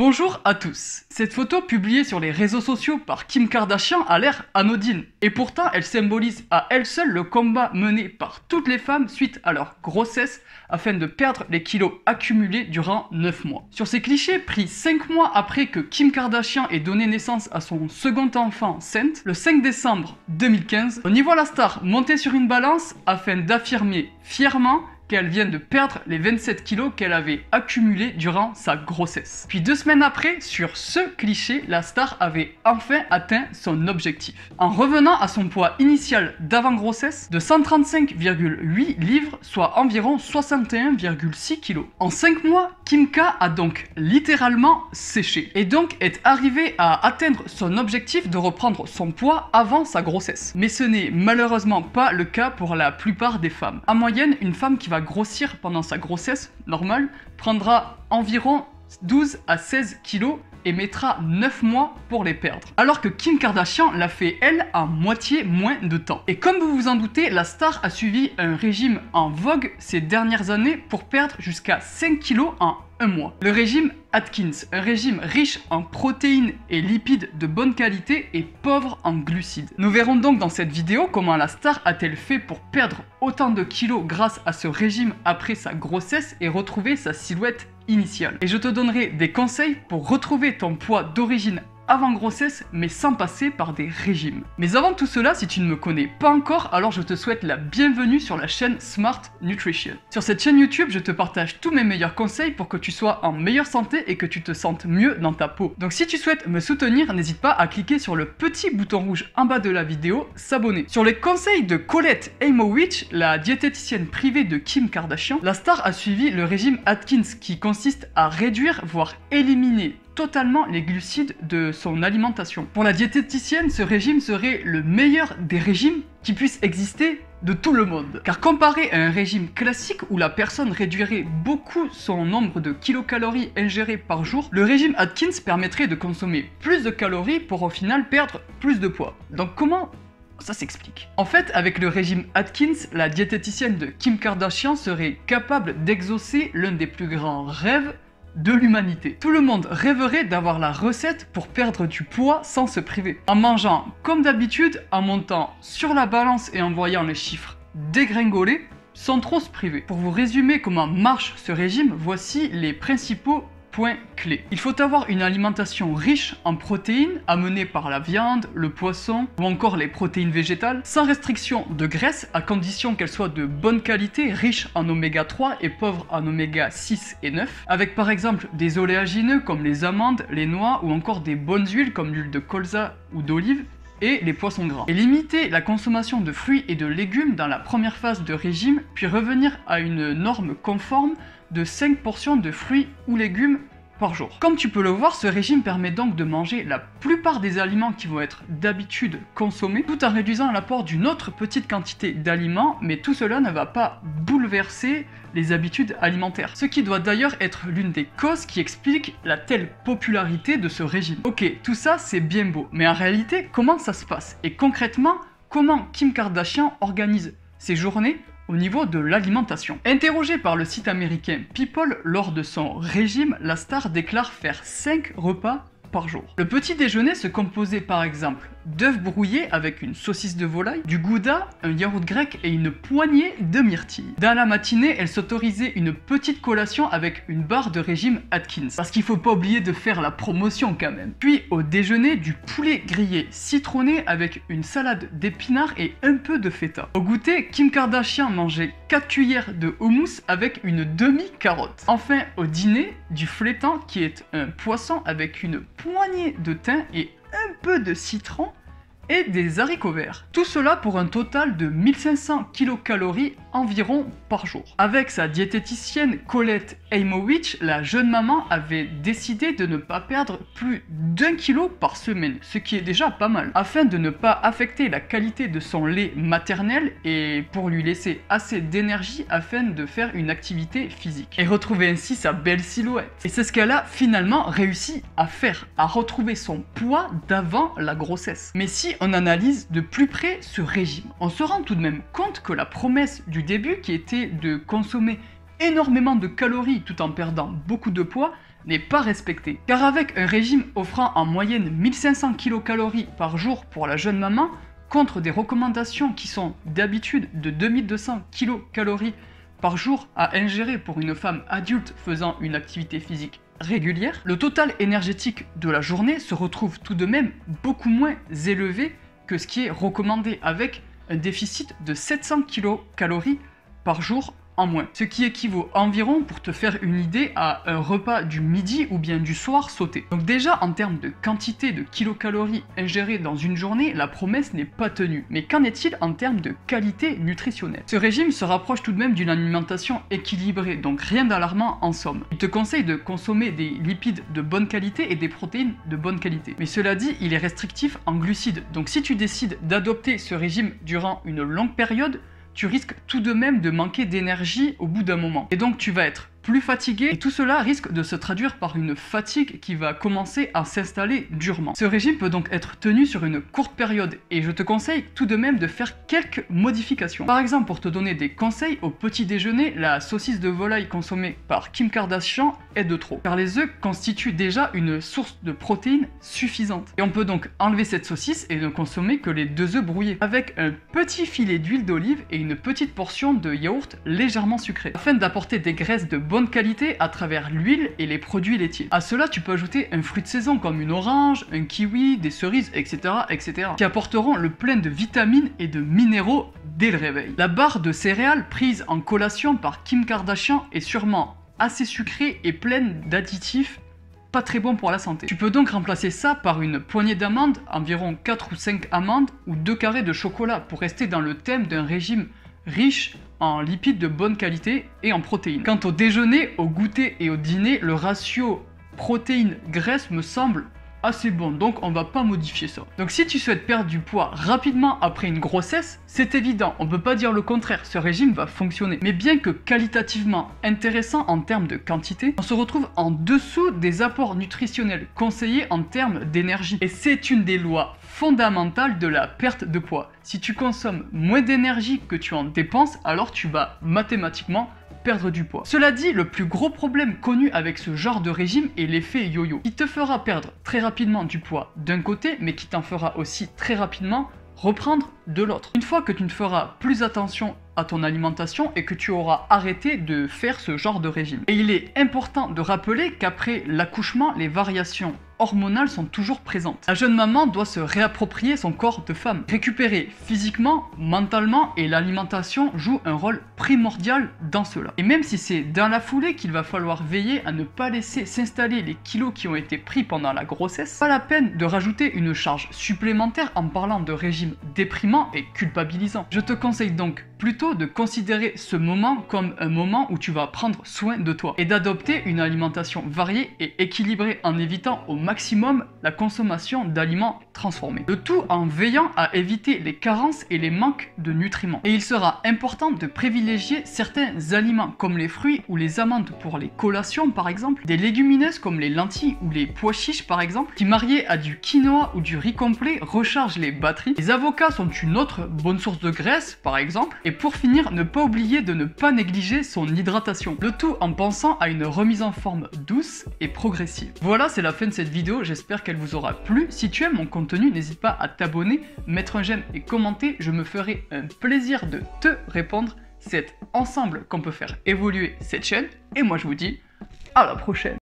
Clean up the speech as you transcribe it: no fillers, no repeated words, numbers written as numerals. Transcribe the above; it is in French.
Bonjour à tous. Cette photo publiée sur les réseaux sociaux par Kim Kardashian a l'air anodine. Et pourtant, elle symbolise à elle seule le combat mené par toutes les femmes suite à leur grossesse afin de perdre les kilos accumulés durant 9 mois. Sur ces clichés pris 5 mois après que Kim Kardashian ait donné naissance à son second enfant, Saint, le 5 décembre 2015, on y voit la star monter sur une balance afin d'affirmer fièrement qu'elle vient de perdre les 27 kilos qu'elle avait accumulés durant sa grossesse. Puis 2 semaines après, sur ce cliché, la star avait enfin atteint son objectif. En revenant à son poids initial d'avant-grossesse de 135,8 livres, soit environ 61,6 kilos. En 5 mois, Kim K a donc littéralement séché et donc est arrivée à atteindre son objectif de reprendre son poids avant sa grossesse. Mais ce n'est malheureusement pas le cas pour la plupart des femmes. En moyenne, une femme qui va grossir pendant sa grossesse normale prendra environ 12 à 16 kilos et mettra 9 mois pour les perdre. Alors que Kim Kardashian l'a fait elle en moitié moins de temps. Et comme vous vous en doutez, la star a suivi un régime en vogue ces dernières années pour perdre jusqu'à 5 kilos en un mois. Le régime Atkins, un régime riche en protéines et lipides de bonne qualité et pauvre en glucides. Nous verrons donc dans cette vidéo comment la star a-t-elle fait pour perdre autant de kilos grâce à ce régime après sa grossesse et retrouver sa silhouette initiale. Et je te donnerai des conseils pour retrouver ton poids d'origine avant grossesse, mais sans passer par des régimes. Mais avant tout cela, si tu ne me connais pas encore, alors je te souhaite la bienvenue sur la chaîne Smart Nutrition. Sur cette chaîne YouTube, je te partage tous mes meilleurs conseils pour que tu sois en meilleure santé et que tu te sentes mieux dans ta peau. Donc si tu souhaites me soutenir, n'hésite pas à cliquer sur le petit bouton rouge en bas de la vidéo, s'abonner. Sur les conseils de Colette Heimowich, la diététicienne privée de Kim Kardashian, la star a suivi le régime Atkins qui consiste à réduire, voire éliminer totalement les glucides de son alimentation. Pour la diététicienne, ce régime serait le meilleur des régimes qui puissent exister de tout le monde. Car comparé à un régime classique où la personne réduirait beaucoup son nombre de kilocalories ingérées par jour, le régime Atkins permettrait de consommer plus de calories pour au final perdre plus de poids. Donc comment ça s'explique? En fait, avec le régime Atkins, la diététicienne de Kim Kardashian serait capable d'exaucer l'un des plus grands rêves de l'humanité. Tout le monde rêverait d'avoir la recette pour perdre du poids sans se priver. En mangeant comme d'habitude, en montant sur la balance et en voyant les chiffres dégringoler, sans trop se priver. Pour vous résumer comment marche ce régime, voici les principaux points clés. Il faut avoir une alimentation riche en protéines amenées par la viande, le poisson ou encore les protéines végétales, sans restriction de graisse à condition qu'elles soient de bonne qualité, riches en oméga 3 et pauvres en oméga 6 et 9, avec par exemple des oléagineux comme les amandes, les noix ou encore des bonnes huiles comme l'huile de colza ou d'olive, et les poissons gras. Et limiter la consommation de fruits et de légumes dans la première phase de régime, puis revenir à une norme conforme de 5 portions de fruits ou légumes par jour. Comme tu peux le voir, ce régime permet donc de manger la plupart des aliments qui vont être d'habitude consommés, tout en réduisant l'apport d'une autre petite quantité d'aliments, mais tout cela ne va pas bouleverser les habitudes alimentaires. Ce qui doit d'ailleurs être l'une des causes qui explique la telle popularité de ce régime. Ok, tout ça c'est bien beau, mais en réalité, comment ça se passe? Et concrètement, comment Kim Kardashian organise ses journées au niveau de l'alimentation? Interrogée par le site américain People lors de son régime, la star déclare faire 5 repas par jour. Le petit déjeuner se composait par exemple d'œufs brouillés avec une saucisse de volaille, du gouda, un yaourt grec et une poignée de myrtilles. Dans la matinée, elle s'autorisait une petite collation avec une barre de régime Atkins. Parce qu'il faut pas oublier de faire la promotion quand même. Puis au déjeuner, du poulet grillé citronné avec une salade d'épinards et un peu de feta. Au goûter, Kim Kardashian mangeait 4 cuillères de houmous avec une demi-carotte. Enfin, au dîner, du flétan qui est un poisson avec une poignée de thym et un peu de citron et des haricots verts. Tout cela pour un total de 1500 kilocalories environ par jour. Avec sa diététicienne Colette Heimowich, la jeune maman avait décidé de ne pas perdre plus d'1 kilo par semaine, ce qui est déjà pas mal, afin de ne pas affecter la qualité de son lait maternel et pour lui laisser assez d'énergie afin de faire une activité physique. Et retrouver ainsi sa belle silhouette. Et c'est ce qu'elle a finalement réussi à faire, à retrouver son poids d'avant la grossesse. Mais si on analyse de plus près ce régime, on se rend tout de même compte que la promesse du début, qui était de consommer énormément de calories tout en perdant beaucoup de poids, n'est pas respecté. Car avec un régime offrant en moyenne 1500 kcal par jour pour la jeune maman, contre des recommandations qui sont d'habitude de 2200 kcal par jour à ingérer pour une femme adulte faisant une activité physique régulière, le total énergétique de la journée se retrouve tout de même beaucoup moins élevé que ce qui est recommandé, avec un déficit de 700 kcal par jour en moins. Ce qui équivaut environ, pour te faire une idée, à un repas du midi ou bien du soir sauté. Donc déjà, en termes de quantité de kilocalories ingérées dans une journée, la promesse n'est pas tenue. Mais qu'en est-il en termes de qualité nutritionnelle? Ce régime se rapproche tout de même d'une alimentation équilibrée, donc rien d'alarmant en somme. Il te conseille de consommer des lipides de bonne qualité et des protéines de bonne qualité. Mais cela dit, il est restrictif en glucides. Donc si tu décides d'adopter ce régime durant une longue période, tu risques tout de même de manquer d'énergie au bout d'un moment. Et donc tu vas être plus fatigué, et tout cela risque de se traduire par une fatigue qui va commencer à s'installer durement. Ce régime peut donc être tenu sur une courte période, et je te conseille tout de même de faire quelques modifications. Par exemple, pour te donner des conseils, au petit déjeuner, la saucisse de volaille consommée par Kim Kardashian est de trop, car les œufs constituent déjà une source de protéines suffisante. Et on peut donc enlever cette saucisse et ne consommer que les 2 œufs brouillés, avec un petit filet d'huile d'olive et une petite portion de yaourt légèrement sucré, afin d'apporter des graisses de bonne qualité à travers l'huile et les produits laitiers. À cela, tu peux ajouter un fruit de saison comme une orange, un kiwi, des cerises, etc., qui apporteront le plein de vitamines et de minéraux dès le réveil. La barre de céréales prise en collation par Kim Kardashian est sûrement assez sucrée et pleine d'additifs pas très bons pour la santé. Tu peux donc remplacer ça par une poignée d'amandes, environ 4 ou 5 amandes, ou 2 carrés de chocolat, pour rester dans le thème d'un régime riche en lipides de bonne qualité et en protéines. Quant au déjeuner, au goûter et au dîner, le ratio protéines-graisse me semble assez bon, donc on va pas modifier ça. Donc si tu souhaites perdre du poids rapidement après une grossesse, c'est évident, on peut pas dire le contraire, ce régime va fonctionner. Mais bien que qualitativement intéressant en termes de quantité, on se retrouve en dessous des apports nutritionnels conseillés en termes d'énergie. Et c'est une des lois fondamentales de la perte de poids. Si tu consommes moins d'énergie que tu en dépenses, alors tu vas mathématiquement perdre du poids. Cela dit, le plus gros problème connu avec ce genre de régime est l'effet yo-yo, qui te fera perdre très rapidement du poids d'un côté, mais qui t'en fera aussi très rapidement reprendre de l'autre. Une fois que tu ne feras plus attention à ton alimentation et que tu auras arrêté de faire ce genre de régime. Et il est important de rappeler qu'après l'accouchement, les variations hormonales sont toujours présentes. La jeune maman doit se réapproprier son corps de femme, récupérer physiquement, mentalement, et l'alimentation joue un rôle primordial dans cela. Et même si c'est dans la foulée qu'il va falloir veiller à ne pas laisser s'installer les kilos qui ont été pris pendant la grossesse, pas la peine de rajouter une charge supplémentaire en parlant de régime déprimant et culpabilisant. Je te conseille donc plutôt de considérer ce moment comme un moment où tu vas prendre soin de toi et d'adopter une alimentation variée et équilibrée en évitant au maximum la consommation d'aliments transformés. Le tout en veillant à éviter les carences et les manques de nutriments. Et il sera important de privilégier certains aliments comme les fruits ou les amandes pour les collations par exemple, des légumineuses comme les lentilles ou les pois chiches par exemple, qui mariés à du quinoa ou du riz complet rechargent les batteries. Les avocats sont une autre bonne source de graisse par exemple. Et pour finir, ne pas oublier de ne pas négliger son hydratation. Le tout en pensant à une remise en forme douce et progressive. Voilà, c'est la fin de cette vidéo, j'espère qu'elle vous aura plu. Si tu aimes mon contenu, n'hésite pas à t'abonner, mettre un j'aime et commenter, je me ferai un plaisir de te répondre. C'est ensemble qu'on peut faire évoluer cette chaîne, et moi je vous dis à la prochaine.